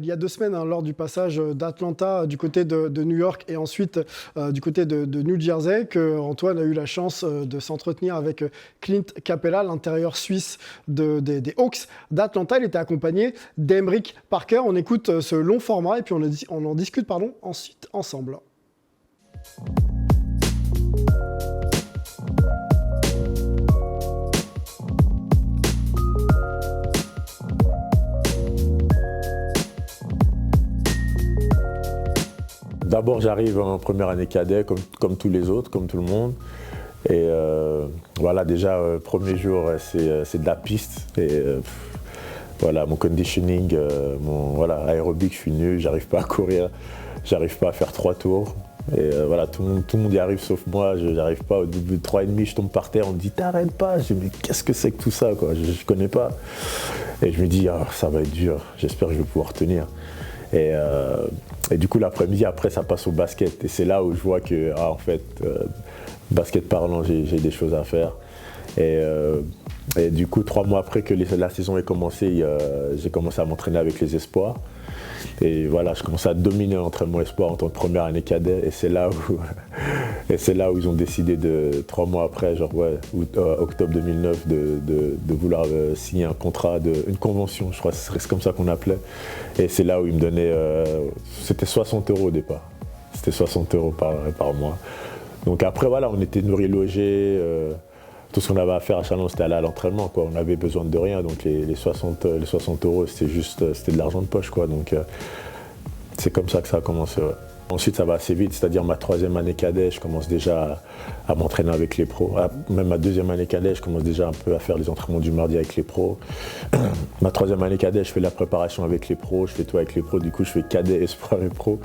y a 2 semaines, hein, lors du passage d'Atlanta du côté de New York et ensuite du côté de New Jersey, que Antoine a eu la chance de s'entretenir avec Clint Capella, l'intérieur suisse des Hawks d'Atlanta. Il était accompagné d'Emric Parker. On écoute ce long format et puis on en discute ensuite ensemble. D'abord, j'arrive en première année cadet, comme tous les autres, comme tout le monde. Et voilà, déjà, premier jour, c'est de la piste. Et voilà, mon conditioning, aérobic, je suis nul, j'arrive pas à courir, j'arrive pas à faire 3 tours. Et voilà, tout le monde y arrive sauf moi, je n'arrive pas. Au début de 3,5, je tombe par terre, on me dit t'arrêtes pas. Je me dis mais qu'est-ce que c'est que tout ça quoi, je connais pas. Et je me dis ça va être dur, j'espère que je vais pouvoir tenir. Et du coup, l'après-midi, après, ça passe au basket. Et c'est là où je vois que, en fait, basket parlant, j'ai des choses à faire. Et du coup, 3 mois après que la saison ait commencé, j'ai commencé à m'entraîner avec les espoirs. Et voilà, je commençais à dominer l'entraînement espoir en tant que première année cadet. Et c'est là où ils ont décidé 3 mois après, octobre 2009, de vouloir signer un contrat, une convention, je crois que c'est comme ça qu'on appelait. Et c'est là où ils me donnaient, c'était 60 € au départ. C'était 60 € par mois. Donc après, voilà, on était nourris, logés. Tout ce qu'on avait à faire à Chalon, c'était aller à l'entraînement, quoi. On n'avait besoin de rien, donc les 60 €, c'était de l'argent de poche, quoi. Donc c'est comme ça que ça a commencé. Ouais. Ensuite, ça va assez vite, c'est-à-dire ma 3e année cadet, je commence déjà à m'entraîner avec les pros. Même ma 2e année cadet, je commence déjà un peu à faire les entraînements du mardi avec les pros. Ma 3e année cadet, je fais la préparation avec les pros, je fais tout avec les pros. Du coup, je fais cadet, espoir et pro.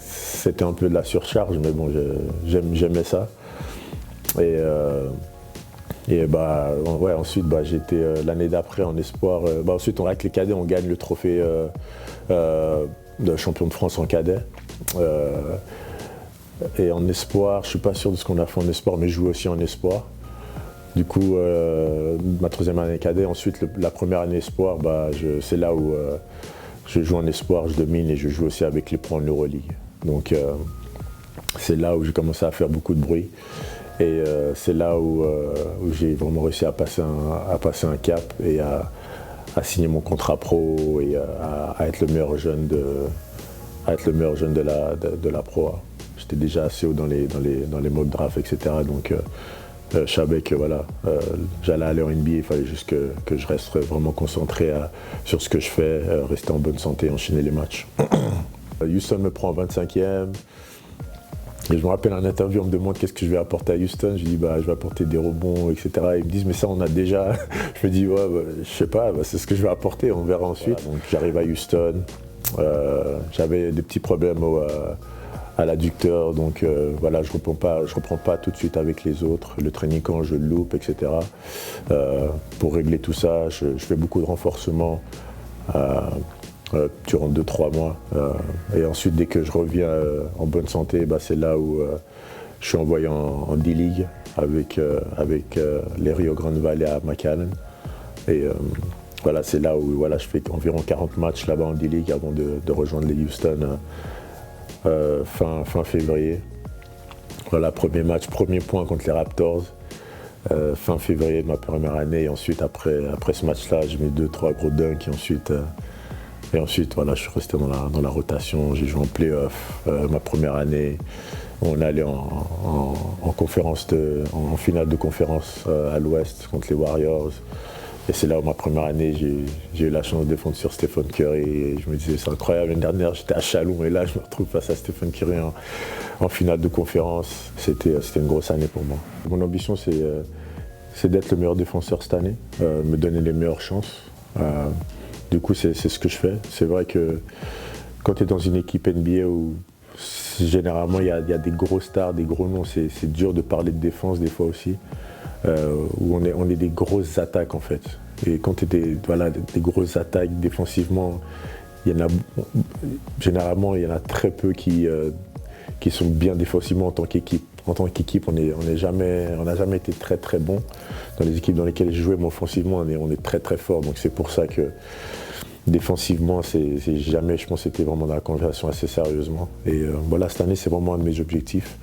C'était un peu de la surcharge, mais bon, j'aimais ça. Ensuite, j'étais l'année d'après en espoir. Ensuite, avec les cadets, on gagne le trophée de champion de France en cadet. Et en espoir, je ne suis pas sûr de ce qu'on a fait en espoir, mais je joue aussi en espoir. Du coup, ma 3e année cadet, ensuite la première année espoir, c'est là où je joue en espoir, je domine et je joue aussi avec les pros en Euroleague. Donc c'est là où j'ai commencé à faire beaucoup de bruit. Et c'est là où j'ai vraiment réussi à passer un cap et à signer mon contrat pro et à être le meilleur jeune de la pro. J'étais déjà assez haut dans les mock drafts, etc. Donc je savais que j'allais aller en NBA, il fallait juste que je reste vraiment concentré sur ce que je fais, rester en bonne santé, enchaîner les matchs. Houston me prend en 25e. Et je me rappelle en interview, on me demande qu'est-ce que je vais apporter à Houston. Je dis je vais apporter des rebonds, etc. Ils me disent mais ça on a déjà. Je me dis je sais pas, c'est ce que je vais apporter, on verra ensuite. Voilà, donc j'arrive à Houston, j'avais des petits problèmes à l'adducteur, donc je reprends pas tout de suite avec les autres. Le training camp je le loupe, etc. Pour régler tout ça, je fais beaucoup de renforcement. Durant 2-3 mois. Et ensuite, dès que je reviens en bonne santé, c'est là où je suis envoyé en D-League avec les Rio Grande Valley à McAllen. Et c'est là où je fais environ 40 matchs là-bas en D-League avant de rejoindre les Houston fin février. Voilà, premier match, premier point contre les Raptors. Fin février de ma première année. Et ensuite, après ce match-là, je mets 2-3 gros dunks. Et ensuite, je suis resté dans la rotation, j'ai joué en play-off ma première année. On allait en finale de conférence à l'Ouest contre les Warriors. Et c'est là où ma première année, j'ai eu la chance de défendre sur Stephen Curry. Et je me disais, c'est incroyable, l'année dernière, j'étais à Chalon et là, je me retrouve face à Stephen Curry en finale de conférence. C'était une grosse année pour moi. Mon ambition, c'est d'être le meilleur défenseur cette année, me donner les meilleures chances. Du coup, c'est ce que je fais. C'est vrai que quand tu es dans une équipe NBA où généralement il y a des gros stars, des gros noms, c'est dur de parler de défense des fois aussi, où on est des grosses attaques en fait. Et quand tu es des grosses attaques défensivement, généralement il y en a très peu qui sont bien défensivement en tant qu'équipe. En tant qu'équipe, on n'a jamais été très très bon. Dans les équipes dans lesquelles j'ai joué, mais offensivement, on est très très fort. Donc c'est pour ça que défensivement, c'est jamais, je pense, c'était vraiment dans la conversation assez sérieusement. Et voilà, cette année, c'est vraiment un de mes objectifs,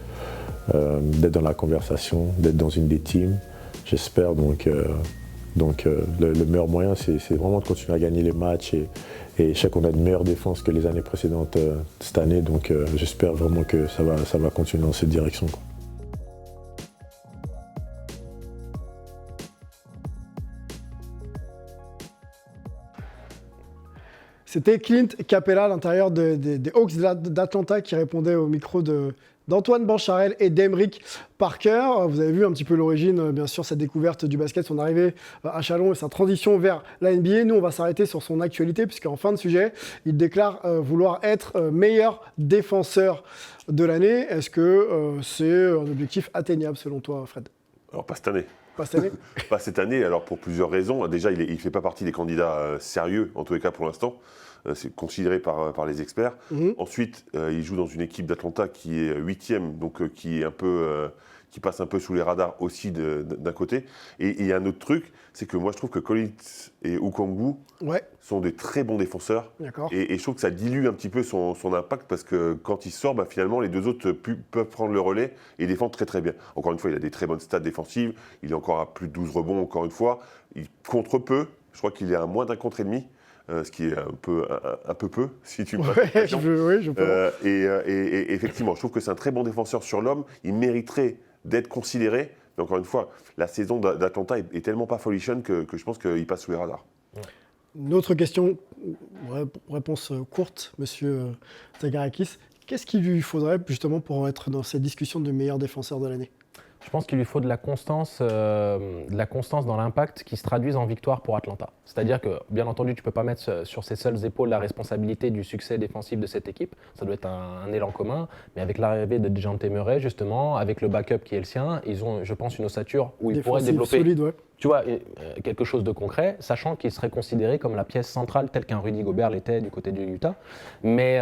d'être dans la conversation, d'être dans une des teams, j'espère. Donc, le meilleur moyen, c'est vraiment de continuer à gagner les matchs. Et je sais qu'on a une meilleure défense que les années précédentes cette année. Donc, j'espère vraiment que ça va continuer dans cette direction, quoi. C'était Clint Capella, à l'intérieur des Hawks d'Atlanta, qui répondait au micro d'Antoine Bancharel et d'Emeric Parker. Vous avez vu un petit peu l'origine, bien sûr, cette découverte du basket, son arrivée à Chalon et sa transition vers la NBA. Nous, on va s'arrêter sur son actualité, puisqu'en fin de sujet, il déclare vouloir être meilleur défenseur de l'année. Est-ce que c'est un objectif atteignable, selon toi, Fred? Alors, pas cette année. Pas cette année. Pas cette année, alors pour plusieurs raisons. Déjà, il ne fait pas partie des candidats sérieux, en tous les cas pour l'instant. C'est considéré par les experts. Ensuite, il joue dans une équipe d'Atlanta qui est 8e, donc qui passe un peu sous les radars aussi d'un côté. Et il y a un autre truc, c'est que moi je trouve que Collins et Okongwu sont des très bons défenseurs. Et je trouve que ça dilue un petit peu son impact, parce que quand il sort, finalement les deux autres peuvent prendre le relais et défendre très très bien. Encore une fois, il a des très bonnes stats défensives. Il est encore à plus de 12 rebonds, encore une fois. Il contre peu. Je crois qu'il est à moins d'un contre et demi. Ce qui est un peu peu, si tu me passes. Je peux. Et effectivement, je trouve que c'est un très bon défenseur sur l'homme. Il mériterait d'être considéré. Mais encore une fois, la saison d'Atlanta est tellement pas folichonne que je pense qu'il passe sous les radars. Une autre question, réponse courte, monsieur Zagarakis. Qu'est-ce qu'il lui faudrait justement pour être dans cette discussion de meilleur défenseur de l'année? Je pense qu'il lui faut de la constance dans l'impact qui se traduise en victoire pour Atlanta. C'est-à-dire que, bien entendu, tu ne peux pas mettre sur ses seules épaules la responsabilité du succès défensif de cette équipe. Ça doit être un élan commun. Mais avec l'arrivée de DeJounte Murray, justement, avec le backup qui est le sien, ils ont, je pense, une ossature où ils pourraient développer solide, tu vois, quelque chose de concret, sachant qu'il serait considéré comme la pièce centrale, telle qu'un Rudy Gobert l'était du côté du Utah. Mais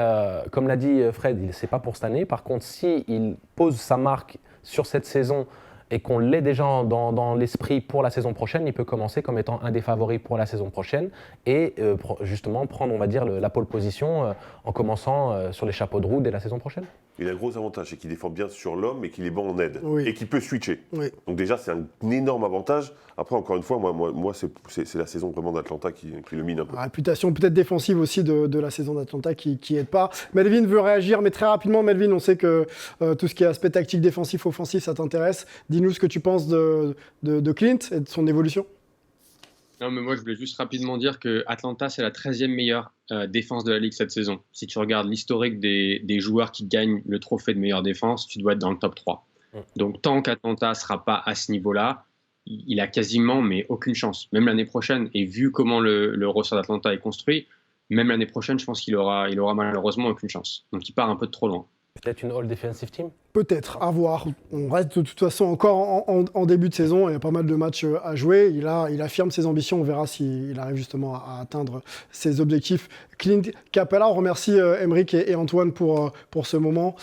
comme l'a dit Fred, ce n'est pas pour cette année. Par contre, s'il pose sa marque sur cette saison et qu'on l'ait déjà dans l'esprit pour la saison prochaine, il peut commencer comme étant un des favoris pour la saison prochaine et justement prendre, on va dire, la pole position en commençant sur les chapeaux de roue dès la saison prochaine. Il a un gros avantage, c'est qu'il défend bien sur l'homme et qu'il est bon en aide et qu'il peut switcher. Oui. Donc déjà, c'est un énorme avantage. Après, encore une fois, moi c'est la saison vraiment d'Atlanta qui le mine un peu. La réputation peut-être défensive aussi de la saison d'Atlanta qui aide pas. Melvin veut réagir, mais très rapidement, Melvin, on sait que tout ce qui est aspect tactique, défensif, offensif, ça t'intéresse. Dis-nous ce que tu penses de Clint et de son évolution. Non, mais moi, je voulais juste rapidement dire que Atlanta, c'est la 13e meilleure défense de la Ligue cette saison. Si tu regardes l'historique des joueurs qui gagnent le trophée de meilleure défense, tu dois être dans le top 3. Donc, tant qu'Atlanta ne sera pas à ce niveau-là, il a quasiment aucune chance. Même l'année prochaine, et vu comment le roster d'Atlanta est construit, même l'année prochaine, je pense qu'il aura malheureusement aucune chance. Donc, il part un peu de trop loin. Peut-être une All-Defensive Team? Peut-être, à voir. On reste de toute façon encore en début de saison. Il y a pas mal de matchs à jouer. Il affirme ses ambitions. On verra s'il arrive justement à atteindre ses objectifs. Clint Capella, on remercie Emeric et Antoine pour ce moment.